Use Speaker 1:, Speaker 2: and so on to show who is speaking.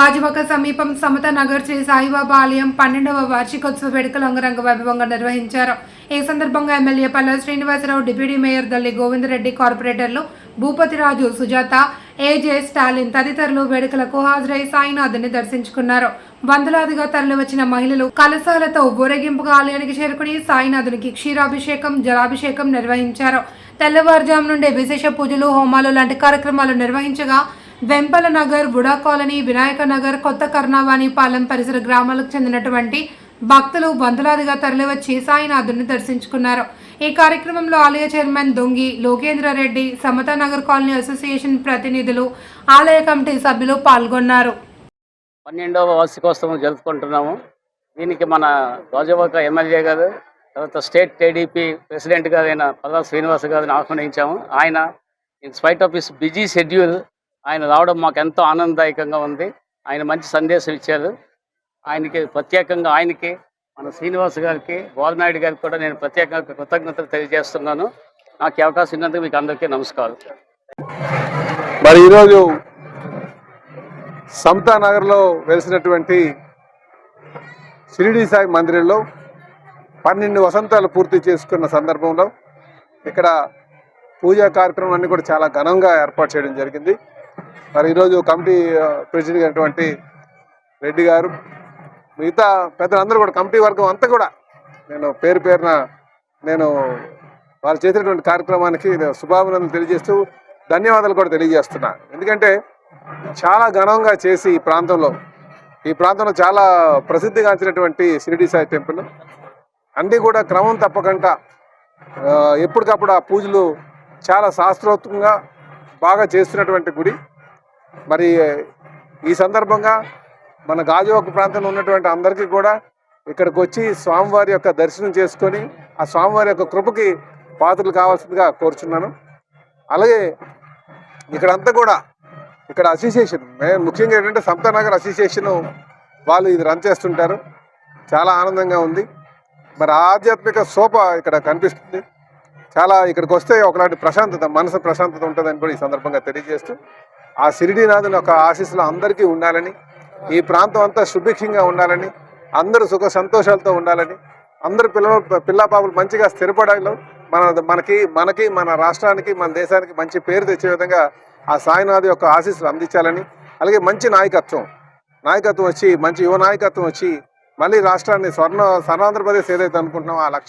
Speaker 1: గాజువాక సమీపం సమత నగర్ శ్రీ సాయిబాబా ఆలయం 12వ వార్షికోత్సవ వేడుకలు అంగరంగ వైభవంగా నిర్వహించారు. ఈ సందర్భంగా MLA Palla Srinivasarao, deputy mayor Dalli Govindareddy, కార్పొరేటర్లు భూపతిరాజు, సుజాత, ఏజే, స్టాలిన్ తదితరులు వేడుకలకు హాజరై సాయినాథుని దర్శించుకున్నారు. వందలాదిగా తరలివచ్చిన మహిళలు కలశాలతో ఊరేగింపుగా ఆలయానికి చేరుకుని సాయినాథునికి క్షీరాభిషేకం, జలాభిషేకం నిర్వహించారు. తెల్లవారుజాము నుండే విశేష పూజలు, హోమాలు లాంటి కార్యక్రమాలు నిర్వహించగా వెంపల నగర్, బుడా కాలనీ, వినాయక నగర్, కొత్త కర్ణావాణి పాలెం పరిసర గ్రామాలకు చెందినటువంటి భక్తులు వందలాదిగా తరలివచ్చి సాయినాథుని దర్శించుకున్నారు. ఈ కార్యక్రమంలో ఆలయ చైర్మన్ దొంగి లోకేంద్రారెడ్డి, సమతా నగర్ కాలనీ అసోసియేషన్ ప్రతినిధులు, ఆలయ కమిటీ సభ్యులు పాల్గొన్నారు.
Speaker 2: 12వ వార్షికోత్సవం జరుపుకుంటున్నాము. దీనికి మన గాజువాక ఎమ్మెల్యే గారు, తర్వాత స్టేట్ టీడీపీ ప్రెసిడెంట్ గారైన పల్లా శ్రీనివాస్ గారిని ఆహ్వానించాము. ఆయన in spite of his busy schedule ఆయన రావడం మాకు ఎంతో ఆనందదాయకంగా ఉంది. ఆయన మంచి సందేశం ఇచ్చారు. ఆయనకి ప్రత్యేకంగా మన శ్రీనివాస్ గారికి, వాల్నాయుడు గారికి కూడా నేను ప్రత్యేకంగా కృతజ్ఞతలు తెలియజేస్తున్నాను. నాకు అవకాశం ఇన్నందుకు మీకు అందరికీ నమస్కారం.
Speaker 3: మరి ఈరోజు సమతా నగర్లో వెలిసినటువంటి షిరిడి సాయి మందిరంలో 12 వసంతాలు పూర్తి చేసుకున్న సందర్భంలో ఇక్కడ పూజా కార్యక్రమాలన్నీ కూడా చాలా ఘనంగా ఏర్పాటు చేయడం జరిగింది. మరి ఈరోజు కమిటీ ప్రెసిడెంట్ అయినటువంటి రెడ్డి గారు, మిగతా పెద్దలందరూ కూడా, కమిటీ వర్గం అంతా కూడా నేను పేరు పేరున వాళ్ళు చేసినటువంటి కార్యక్రమానికి శుభాభినందనలు తెలియజేస్తూ ధన్యవాదాలు కూడా తెలియజేస్తున్నా. ఎందుకంటే చాలా ఘనంగా చేసి ఈ ప్రాంతంలో చాలా ప్రసిద్ధిగాంచినటువంటి షిరిడి సాయి టెంపుల్ అన్నీ కూడా క్రమం తప్పకుండా ఎప్పటికప్పుడు ఆ పూజలు చాలా శాస్త్రోక్తంగా బాగా చేస్తున్నటువంటి గుడి. మరి ఈ సందర్భంగా మన గాజువాక ప్రాంతంలో ఉన్నటువంటి అందరికీ కూడా ఇక్కడికి వచ్చి స్వామివారి యొక్క దర్శనం చేసుకొని ఆ స్వామివారి యొక్క కృపకి పాత్రలు కావాల్సిందిగా కోరుచున్నాను. అలాగే ఇక్కడంతా కూడా ఇక్కడ అసోసియేషన్ ముఖ్యంగా ఏంటంటే సమతా నగర్ అసోసియేషన్ వాళ్ళు ఇది రన్ చేస్తుంటారు. చాలా ఆనందంగా ఉంది. మరి ఆధ్యాత్మిక శోభ ఇక్కడ కనిపిస్తుంది. చాలా ఇక్కడికి వస్తే ఒకలాంటి ప్రశాంతత, మనసు ప్రశాంతత ఉంటుందని కూడా ఈ సందర్భంగా తెలియజేస్తూ ఆ షిరిడీనాథుని యొక్క ఆశీస్సులు అందరికీ ఉండాలని, ఈ ప్రాంతం అంతా సుభిక్షంగా ఉండాలని, అందరూ సుఖ సంతోషాలతో ఉండాలని, అందరు పిల్లపాపలు మంచిగా స్థిరపడాలి, మనకి మన రాష్ట్రానికి, మన దేశానికి మంచి పేరు తెచ్చే విధంగా ఆ సాయినాథ్ యొక్క ఆశీస్సులు అందించాలని, అలాగే మంచి నాయకత్వం వచ్చి, మంచి యువ నాయకత్వం వచ్చి మళ్ళీ రాష్ట్రాన్ని స్వర్ణాంధ్రప్రదేశ్ ఏదైతే అనుకుంటున్నామో ఆ లక్ష్యం